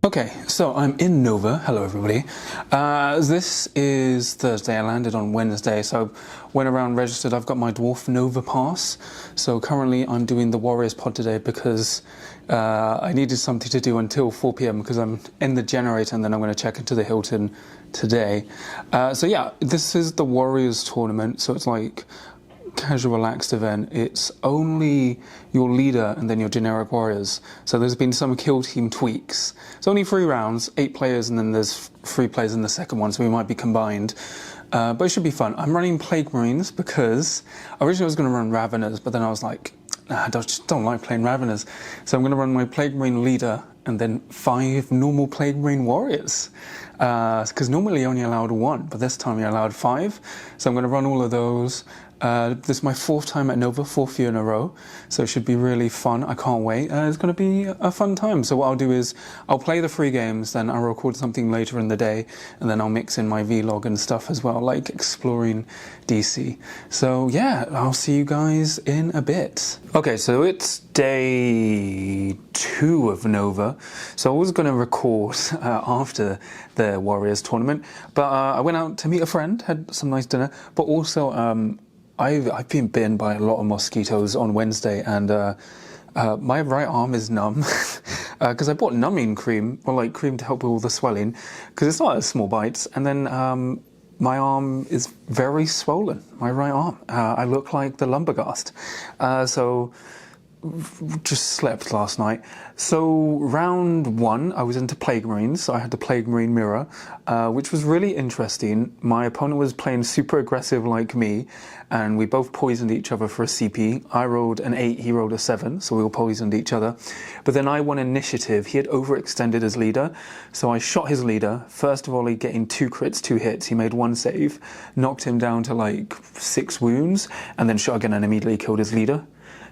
Okay, so I'm in Nova. Hello, everybody. This is Thursday. I landed on Wednesday, so went around, registered. I've got my Dwarf Nova pass. So currently I'm doing the Warriors pod today because I needed something to do until 4 p.m. because I'm in the generator and then I'm going to check into the Hilton today. So yeah, this is the Warriors tournament. So it's like casual relaxed event. It's only your leader and then your generic warriors. So there's been some kill team tweaks. It's only 3 rounds, 8 players, and then there's 3 players in the second one, so we might be combined. But it should be fun. I'm running Plague Marines because originally I was going to run Raveners, but then I was like, nah, I just don't like playing Raveners. So I'm going to run my Plague Marine leader and then 5 normal Plague Marine warriors. Because normally you're only allowed 1, but this time you're allowed 5. So I'm going to run all of those. This is my 4th time at Nova, 4th year in a row, so it should be really fun. I can't wait. It's going to be a fun time. So what I'll do is I'll play the 3 games, then I'll record something later in the day, and then I'll mix in my vlog and stuff as well, like exploring DC. So yeah, I'll see you guys in a bit. Okay, so it's day 2 of Nova. So I was going to record after the Warriors tournament, but I went out to meet a friend, had some nice dinner, but also I've been bitten by a lot of mosquitoes on Wednesday, and my right arm is numb because I bought numbing cream, or like cream to help with all the swelling, because it's not a small bites. And then my arm is very swollen, my right arm. I look like the lumberghast. So just slept last night. So round 1 I was into Plague Marines, so I had the Plague Marine mirror, which was really interesting. My opponent was playing super aggressive like me, and we both poisoned each other for a CP. I rolled an 8, he rolled a 7, so we all poisoned each other. But then I won initiative. He had overextended his leader, so I shot his leader. First of all, he getting 2 crits, 2 hits. He made 1 save, knocked him down to like 6 wounds, and then shot again and immediately killed his leader.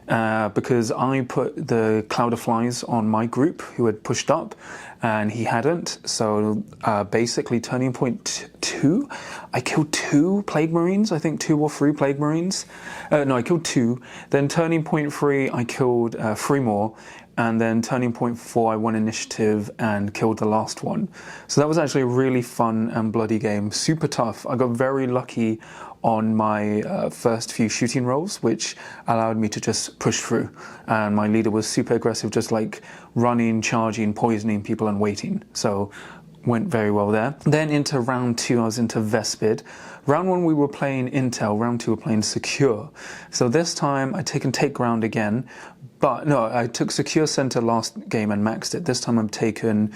Because I put the Cloud of Flies on my group who had pushed up and he hadn't. So basically turning point 2, I killed 2 Plague Marines, I think 2 or 3 Plague Marines. No, I killed 2. Then turning point 3, I killed 3 more. And then turning point 4, I won initiative and killed the last one. So that was actually a really fun and bloody game, super tough. I got very lucky on my first few shooting rolls, which allowed me to just push through. And my leader was super aggressive, just like running, charging, poisoning people and waiting. So went very well there. Then into round 2, I was into Vespid. Round 1 we were playing Intel, round 2 we were playing Secure. So this time I'd taken Take Ground again, but no, I took Secure Center last game and maxed it. This time I've taken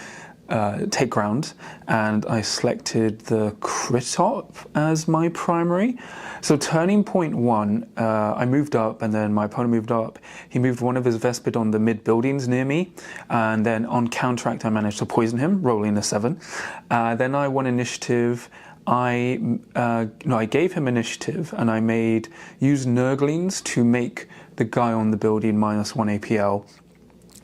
Take Ground, and I selected the Crit-Op as my primary. So turning point 1, I moved up, and then my opponent moved up. He moved one of his Vespid on the mid buildings near me, and then on counteract I managed to poison him, rolling a 7. Then I won initiative. I gave him initiative, and I used Nurglings to make the guy on the building -1 APL.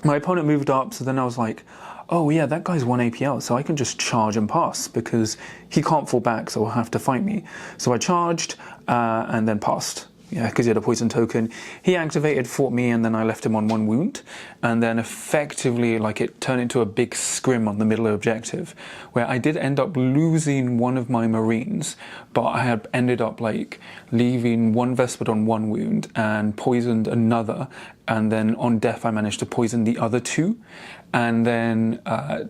My opponent moved up, so then I was like, oh yeah, that guy's 1 APL, so I can just charge and pass because he can't fall back, so he'll have to fight me. So I charged and then passed. Yeah, because he had a poison token. He activated, fought me, and then I left him on 1 wound. And then effectively, like, it turned into a big scrim on the middle objective, where I did end up losing one of my Marines, but I had ended up, like, leaving 1 Vespid on 1 wound and poisoned another. And then on death, I managed to poison the other 2. And then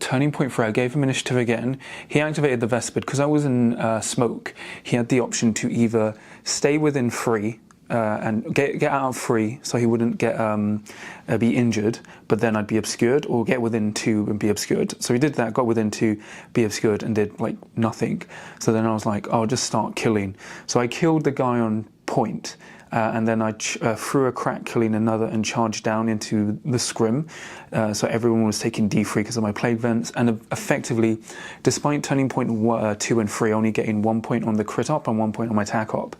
turning point 3, I gave him initiative again. He activated the Vespid. Because I was in smoke, he had the option to either stay within 3, and get out of 3 so he wouldn't be injured, but then I'd be obscured, or get within 2 and be obscured. So he did that, got within 2, be obscured, and did like nothing. So then I was like, oh, I'll just start killing. So I killed the guy on point, and then I threw a crack killing another and charged down into the scrim. So everyone was taking D3 because of my plague vents, and effectively, despite turning point 2 and 3 only getting 1 point on the crit op and 1 point on my tac op,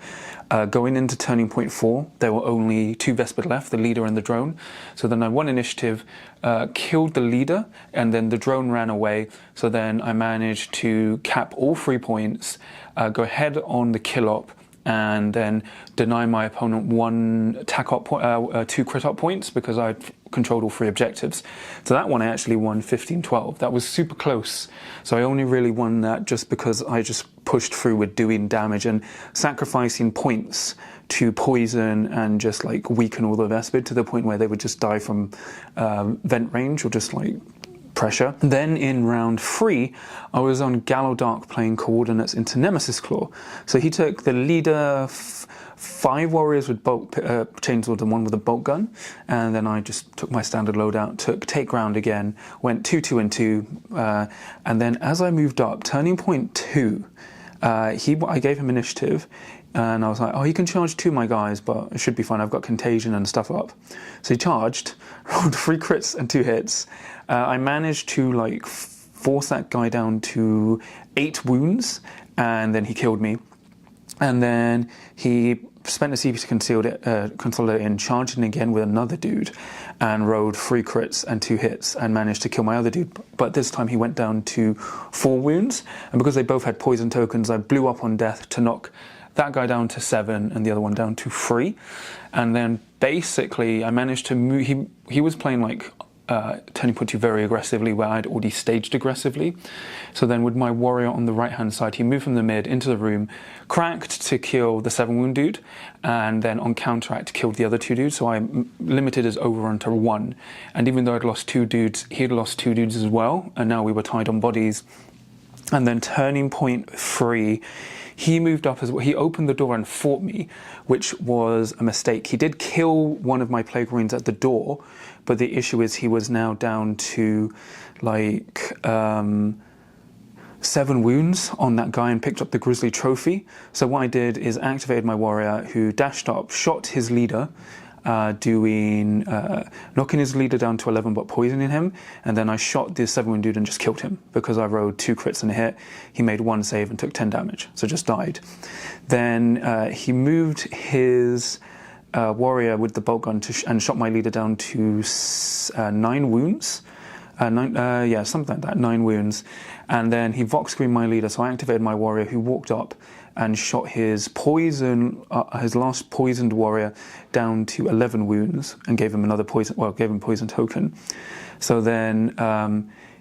going into turning point 4, there were only 2 Vespid left, the leader and the drone. So then I won initiative, killed the leader, and then the drone ran away. So then I managed to cap all 3 points, go ahead on the kill op, and then deny my opponent 1 tac op, 2 crit op points because I'd controlled all 3 objectives. So that one I actually won 15-12. That was super close. So I only really won that just because I just pushed through with doing damage and sacrificing points to poison and just like weaken all the Vespid to the point where they would just die from vent range or just like pressure. Then in round 3, I was on Gallodark playing coordinates into Nemesis Claw. So he took the leader, 5 warriors with bolt chainswords and 1 with a bolt gun, and then I just took my standard loadout, took take ground again, went 2, 2, and 2, and then as I moved up, turning point 2, I gave him initiative. And I was like, oh, you can charge 2 my guys, but it should be fine. I've got contagion and stuff up. So he charged, rolled 3 crits and 2 hits. I managed to like force that guy down to 8 wounds, and then he killed me. And then he spent a CP to consolidate and charged in again with another dude, and rolled 3 crits and 2 hits, and managed to kill my other dude. But this time he went down to 4 wounds, and because they both had poison tokens, I blew up on death to knock that guy down to 7 and the other one down to 3. And then basically I managed to move, he was playing like turning point 2 very aggressively, where I'd already staged aggressively. So then with my warrior on the right hand side, he moved from the mid into the room, cracked to kill the 7 wound dude, and then on counteract killed the other 2 dudes. So I limited his overrun to 1. And even though I'd lost 2 dudes, he'd lost 2 dudes as well, and now we were tied on bodies. And then turning point 3, he moved up as well. He opened the door and fought me, which was a mistake. He did kill one of my Plague Marines at the door, but the issue is he was now down to like 7 wounds on that guy and picked up the Grizzly Trophy. So what I did is activated my warrior, who dashed up, shot his leader, knocking his leader down to 11 but poisoning him, and then I shot the 7 wound dude and just killed him because I rolled 2 crits and a hit. He made 1 save and took 10 damage, so just died. Then he moved his warrior with the bolt gun and shot my leader down to 9 wounds. Yeah, something like that, 9 wounds. And then he vox screened my leader, so I activated my warrior, who walked up and shot his his last poisoned warrior down to 11 wounds and gave him another poison token. So then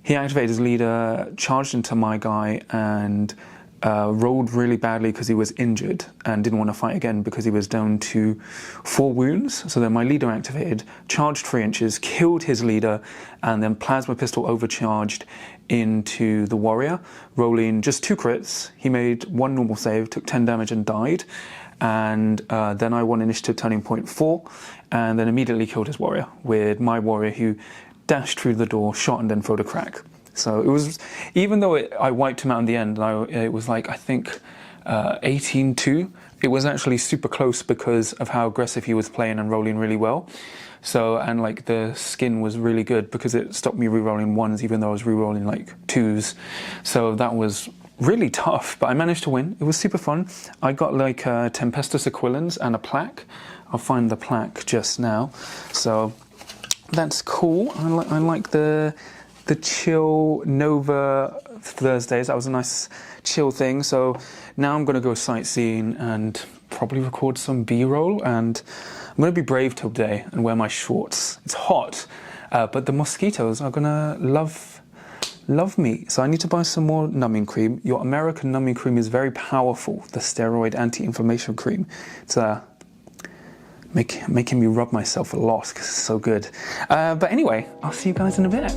he activated his leader, charged into my guy, and rolled really badly because he was injured and didn't want to fight again because he was down to 4 wounds. So then my leader activated, charged 3 inches, killed his leader, and then plasma pistol overcharged into the warrior, rolling just 2 crits. He made 1 normal save, took 10 damage and died. And then I won initiative turning point 4, and then immediately killed his warrior with my warrior, who dashed through the door, shot, and then throwed a crack. So it was, even though I wiped him out in the end, it was like, I think 18-2, it was actually super close because of how aggressive he was playing and rolling really well. So, and like the skin was really good because it stopped me re-rolling 1s even though I was re-rolling like 2s. So that was really tough, but I managed to win. It was super fun. I got like Tempestus Aquilans and a plaque. I'll find the plaque just now. So that's cool. I like the chill Nova Thursdays. That was a nice chill thing. So now I'm going to go sightseeing and probably record some B-roll, and I'm going to be brave today and wear my shorts. It's hot, but the mosquitoes are going to love me. So I need to buy some more numbing cream. Your American numbing cream is very powerful, the steroid anti-inflammation cream. It's making me rub myself a lot because it's so good. But anyway, I'll see you guys in a bit.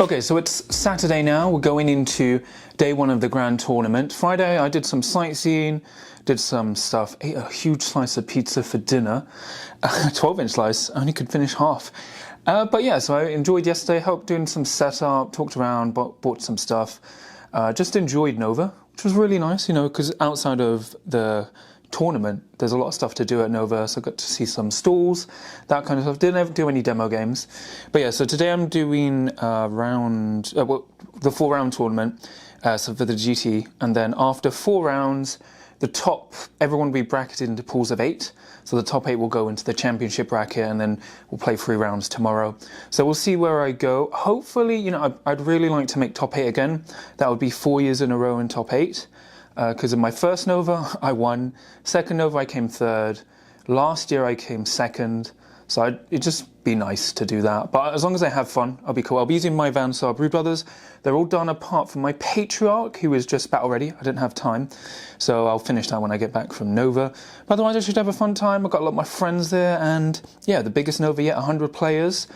Okay, so it's Saturday now. We're going into day one of the grand tournament. Friday, I did some sightseeing, did some stuff, ate a huge slice of pizza for dinner, a 12-inch slice, I only could finish half. But yeah, so I enjoyed yesterday, helped doing some setup, talked around, bought some stuff. Just enjoyed Nova, which was really nice, you know, because outside of the tournament, there's a lot of stuff to do at Nova, so I got to see some stalls, that kind of stuff. Didn't ever do any demo games. But yeah, so today I'm doing the 4-round tournament, so for the GT, and then after 4 rounds, the top, everyone will be bracketed into pools of 8, so the top 8 will go into the championship bracket, and then we'll play 3 rounds tomorrow. So we'll see where I go. Hopefully, you know, I'd really like to make top 8 again. That would be 4 years in a row in top 8. Because in my first Nova, I won. Second Nova, I came 3rd. Last year, I came 2nd. So it'd just be nice to do that. But as long as I have fun, I'll be cool. I'll be using my Van Saar Brew Brothers. They're all done apart from my Patriarch, who is just battle ready. I didn't have time. So I'll finish that when I get back from Nova. But otherwise, I should have a fun time. I've got a lot of my friends there. And yeah, the biggest Nova yet, 100 players.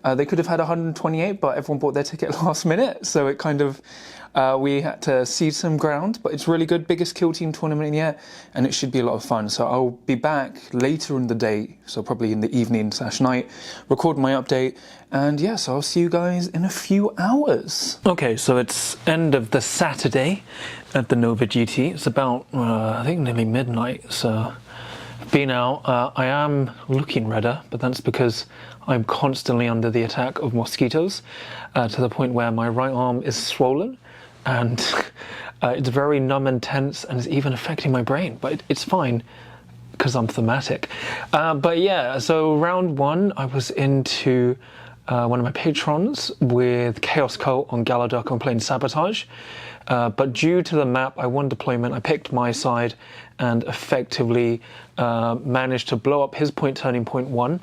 They could have had 128, but everyone bought their ticket last minute. So it kind of... we had to cede some ground, but it's really good, biggest kill team tournament yet, and it should be a lot of fun. So I'll be back later in the day, so probably in the evening/night, record my update, and yeah, so I'll see you guys in a few hours. Okay, so it's end of the Saturday at the Nova GT. It's about, I think nearly midnight, so been out. I am looking redder, but that's because I'm constantly under the attack of mosquitoes, to the point where my right arm is swollen. And it's very numb and tense, and it's even affecting my brain, but it's fine because I'm thematic. But yeah, so round 1, I was into one of my patrons with Chaos Cult on Galaduck. I'm playing Sabotage, but due to the map, I won deployment. I picked my side and effectively managed to blow up his point turning point 1.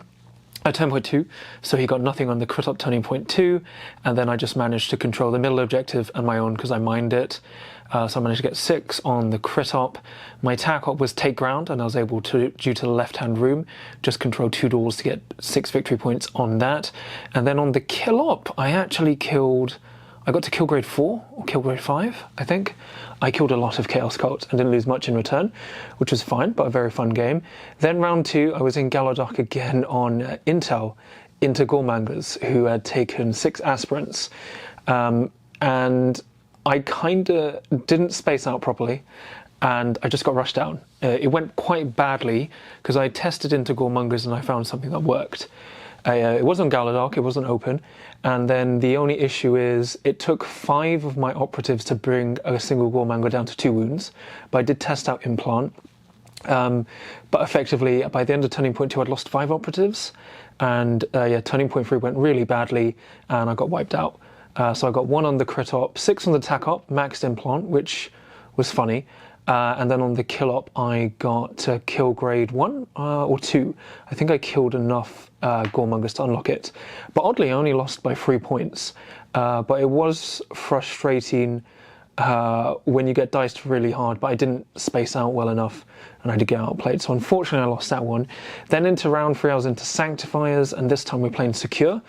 10.2, so he got nothing on the crit up turning point 2, and then I just managed to control the middle objective and my own because I mined it. So I managed to get 6 on the crit up. My attack up was take ground, and I was able to, due to the left hand room, just control 2 doors to get 6 victory points on that. And then on the kill up, I actually I got to kill grade 4 or kill grade 5, I think. I killed a lot of Chaos Cults and didn't lose much in return, which was fine, but a very fun game. Then round 2, I was in Galaduck again on Intel, into Gormangers, who had taken 6 aspirants. And I kind of didn't space out properly, and I just got rushed down. It went quite badly, because I tested into Gormangers and I found something that worked. It wasn't Galaduck, it wasn't open, and then the only issue is it took 5 of my operatives to bring a single Gormanger down to 2 wounds, but I did test out Implant. But effectively, by the end of turning point 2, I'd lost 5 operatives, and yeah, turning point 3 went really badly, and I got wiped out. So I got 1 on the crit op, 6 on the tac op, maxed Implant, which was funny. And then on the kill op, I got to kill grade 1 or 2. I think I killed enough Gormongers to unlock it. But oddly, I only lost by 3 points. But it was frustrating when you get diced really hard, but I didn't space out well enough, and I did get outplayed. So unfortunately, I lost that one. Then into round 3, I was into Sanctifiers, and this time we're playing Secure.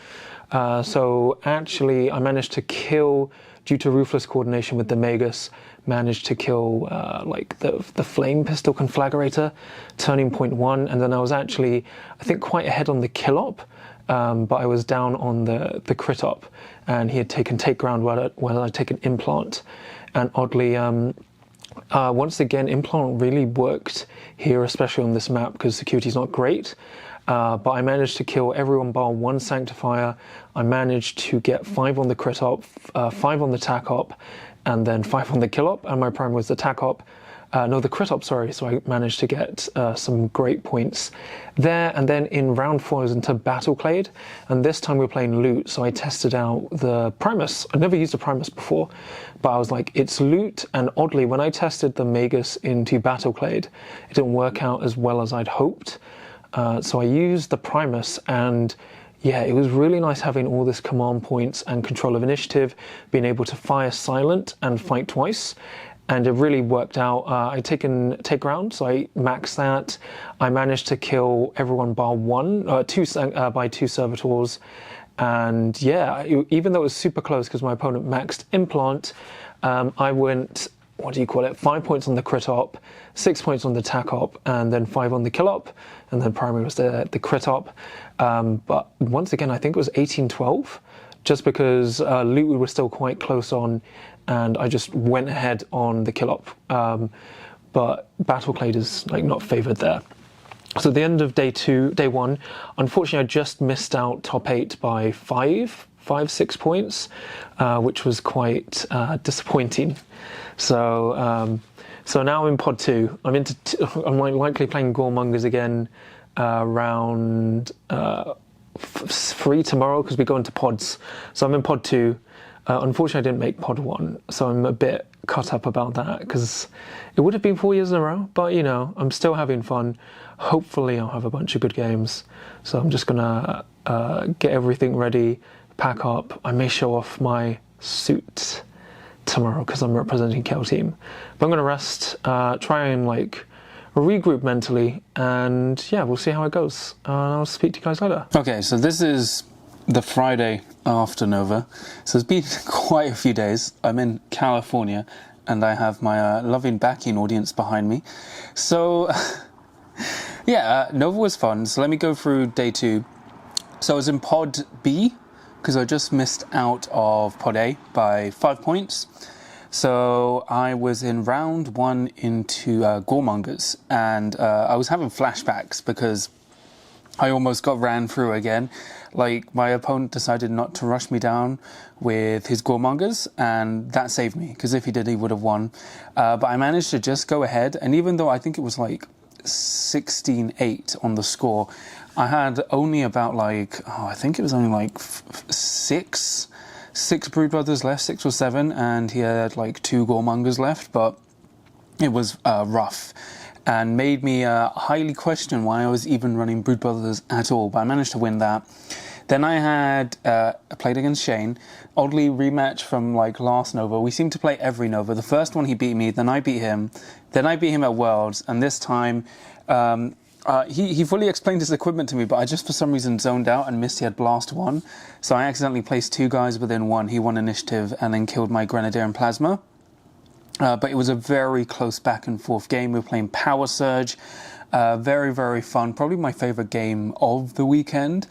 So actually, I managed to kill, due to ruthless coordination with the Magus, managed to kill like the flame pistol conflagrator, turning point 1, and then I was actually, I think, quite ahead on the kill op, but I was down on the crit op, and he had taken take ground while I'd taken Implant, and oddly, once again, Implant really worked here, especially on this map, because security's not great. But I managed to kill everyone bar 1 Sanctifier. I managed to get 5 on the crit op, 5 on the tac op, and then 5 on the kill op, and my prime was the tac op. No, the crit op, sorry, so I managed to get some great points there. And then in round 4, I was into Battleclade, and this time we were playing loot, so I tested out the Primus. I'd never used a Primus before, but I was like, it's loot, and oddly, when I tested the Magus into Battleclade, it didn't work out as well as I'd hoped. So I used the Primus, and yeah, it was really nice having all this command points and control of initiative, being able to fire silent and fight twice, and it really worked out. I'd taken take ground, so I maxed that. I managed to kill everyone bar 1, by 2 servitors, And yeah, even though it was super close because my opponent maxed implant, I went, what do you call it, 5 points on the crit op, 6 points on the tac op, and then 5 on the kill op, and then primary was the crit op. But once again, I think it was 18-12, just because loot we were still quite close on, and I just went ahead on the kill op. But Battleclade is like not favoured there. So at the end of day 1, unfortunately I just missed out top 8 by 6 points, which was quite disappointing. So so now I'm in pod 2. I'm likely playing Goremongers again round 3 tomorrow because we go into pods. So I'm in pod 2. Unfortunately, I didn't make pod 1, so I'm a bit cut up about that because it would have been 4 years in a row. But you know, I'm still having fun. Hopefully, I'll have a bunch of good games. So I'm just gonna get everything ready, pack up. I may show off my suit tomorrow because I'm representing Kel team. But I'm gonna rest, try and like regroup mentally, and yeah, we'll see how it goes. I'll speak to you guys later. Okay, so this is the Friday after Nova. So it's been quite a few days. I'm in California and I have my loving backing audience behind me. So yeah, Nova was fun. So let me go through day 2. So I was in pod B because I just missed out of pod A by 5 points. So I was in round 1 into Goremongers, and I was having flashbacks because I almost got ran through again. Like, my opponent decided not to rush me down with his Goremongers, and that saved me, because if he did, he would have won. But I managed to just go ahead, and even though I think it was like 16-8 on the score, I had only about like, I think it was only like six Brood Brothers left, 6 or 7, and he had like 2 Goremongers left, but it was rough. And made me highly question why I was even running Brood Brothers at all, but I managed to win that. Then I had played against Shane, oddly rematch from like last Nova. We seem to play every Nova. The first one he beat me, then I beat him, then I beat him at Worlds, and this time he fully explained his equipment to me, but I just for some reason zoned out and missed he had Blast 1. So I accidentally placed 2 guys within 1. He won initiative and then killed my Grenadier and Plasma. But it was a very close back and forth game. We were playing Power Surge. Very, very fun. Probably my favorite game of the weekend.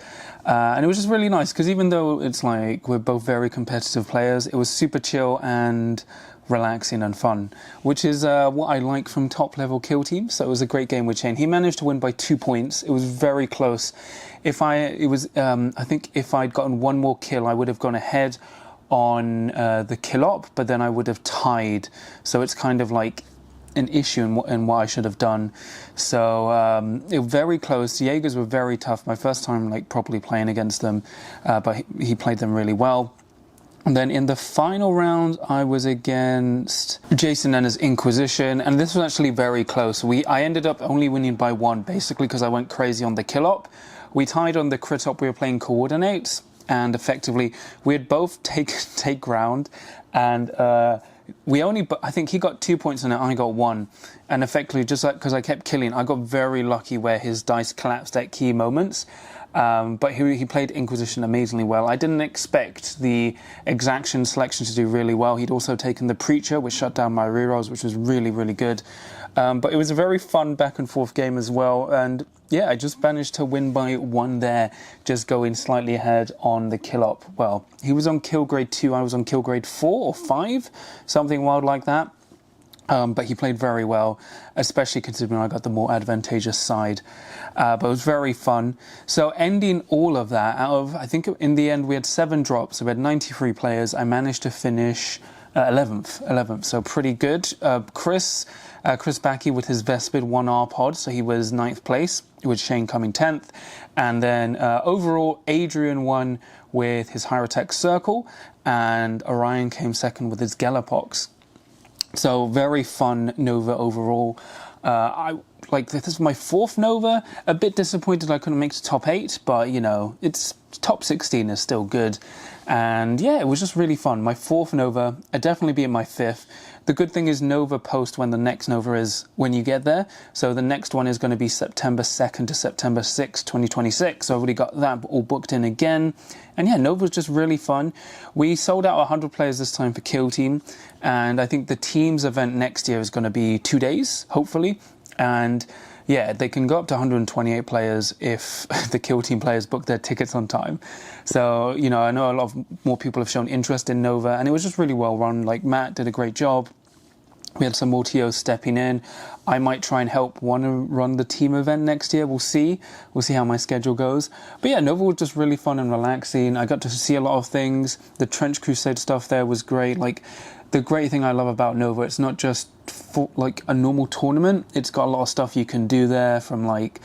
And it was just really nice because even though it's like we're both very competitive players, it was super chill and relaxing and fun, which is what I like from top level kill teams. So it was a great game with Shane. He managed to win by 2 points. It was very close. I think if I'd gotten 1 more kill, I would have gone ahead on the kill op, but then I would have tied. So it's kind of like an issue in what I should have done. So it was very close. The Jaegers were very tough. My first time like properly playing against them, but he played them really well. And then in the final round, I was against Jason and his Inquisition, and this was actually very close. I ended up only winning by 1, basically because I went crazy on the kill op. We tied on the crit op. We were playing coordinates, and effectively we had both take ground, and I think he got 2 points on it, I got 1, and effectively just like because I kept killing, I got very lucky where his dice collapsed at key moments. But he played Inquisition amazingly well. I didn't expect the Exaction selection to do really well. He'd also taken the Preacher, which shut down my rerolls, which was really, really good. But it was a very fun back and forth game as well. And yeah, I just managed to win by 1 there, just going slightly ahead on the kill op. Well, he was on kill grade 2, I was on kill grade 4 or 5, something wild like that. But he played very well, especially considering I got the more advantageous side. But it was very fun. So ending all of that, out of, I think in the end we had 7 drops, so we had 93 players. I managed to finish 11th, so pretty good. Chris Backey with his Vespid won our pod, so he was 9th place, with Shane coming 10th. And then overall, Adrian won with his Hyrotech Circle, and Orion came 2nd with his Galapox. So very fun Nova overall. like, this is my 4th Nova. A bit disappointed I couldn't make the top 8, but, you know, it's top 16 is still good. And yeah, it was just really fun. My 4th Nova, I'd definitely be in my 5th. The good thing is Nova post when the next Nova is when you get there. So the next one is going to be September 2nd to September 6th, 2026. So I've already got that all booked in again. And yeah, Nova was just really fun. We sold out 100 players this time for Kill Team. And I think the team's event next year is going to be 2 days, hopefully. And yeah, they can go up to 128 players if the Kill Team players book their tickets on time. So, you know, I know a lot of more people have shown interest in Nova, and it was just really well run. Like, Matt did a great job. We had some more TOs stepping in. I might try and help run the team event next year. We'll see. We'll see how my schedule goes. But yeah, Nova was just really fun and relaxing. I got to see a lot of things. The Trench Crusade stuff there was great. Like, the great thing I love about Nova, it's not just like a normal tournament. It's got a lot of stuff you can do there, from like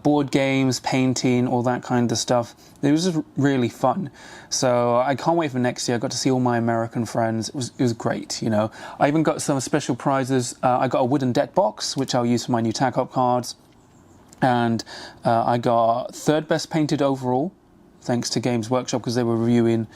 board games, painting, all that kind of stuff. It was just really fun. So I can't wait for next year. I got to see all my American friends. It was great, you know. I even got some special prizes. I got a wooden deck box, which I'll use for my new TAC-UP cards. And I got 3rd best painted overall, thanks to Games Workshop, because they were reviewing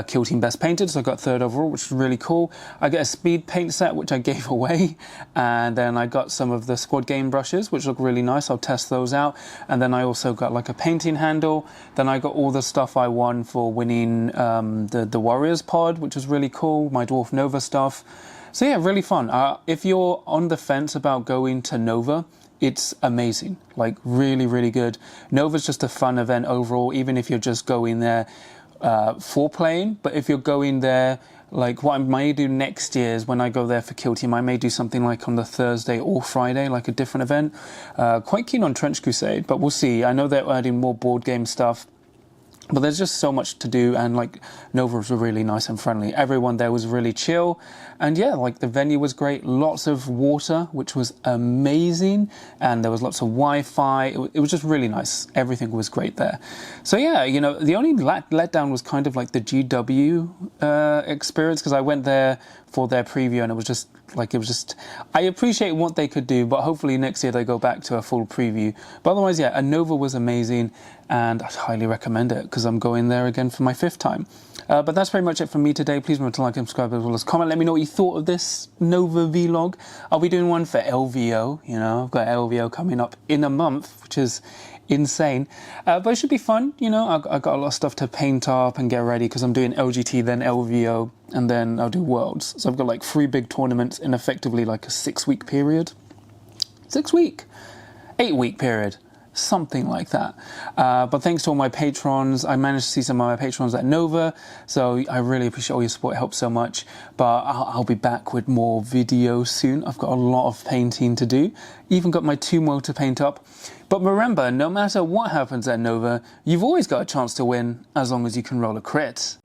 Kill Team Best Painted, so I got 3rd overall, which was really cool. I get a speed paint set, which I gave away, and then I got some of the squad game brushes, which look really nice. I'll test those out. And then I also got like a painting handle. Then I got all the stuff I won for winning the Warriors pod, which was really cool, my Dwarf Nova stuff. So yeah, really fun. If you're on the fence about going to Nova, it's amazing, like really, really good. Nova's just a fun event overall, even if you're just going there for playing. But if you're going there, like what I may do next year is when I go there for Kill Team, I may do something like on the Thursday or Friday, like a different event. Quite keen on Trench Crusade, but we'll see. I know they're adding more board game stuff. But there's just so much to do, and like Nova was really nice and friendly. Everyone there was really chill, and yeah, like the venue was great. Lots of water, which was amazing, and there was lots of Wi-Fi. It was just really nice. Everything was great there. So yeah, you know, the only letdown was kind of like the GW experience, because I went there for their preview, and it was just I appreciate what they could do, but hopefully next year they go back to a full preview. But otherwise, yeah, Nova was amazing, and I'd highly recommend it because I'm going there again for my 5th time. But that's pretty much it from me today. Please remember to like and subscribe, as well as comment. Let me know what you thought of this Nova vlog. I'll be doing one for LVO. You know, I've got LVO coming up in a month, which is insane. But it should be fun. You know, I've got a lot of stuff to paint up and get ready, because I'm doing LGT, then LVO, and then I'll do Worlds. So I've got like 3 big tournaments in effectively like a 6-week period. 8-week period. Something like that. But thanks to all my patrons. I managed to see some of my patrons at Nova, so I really appreciate all your support. It helps so much. But I'll be back with more videos soon. I've got a lot of painting to do. Even got my 2 more to paint up. But remember, no matter what happens at Nova, you've always got a chance to win, as long as you can roll a crit.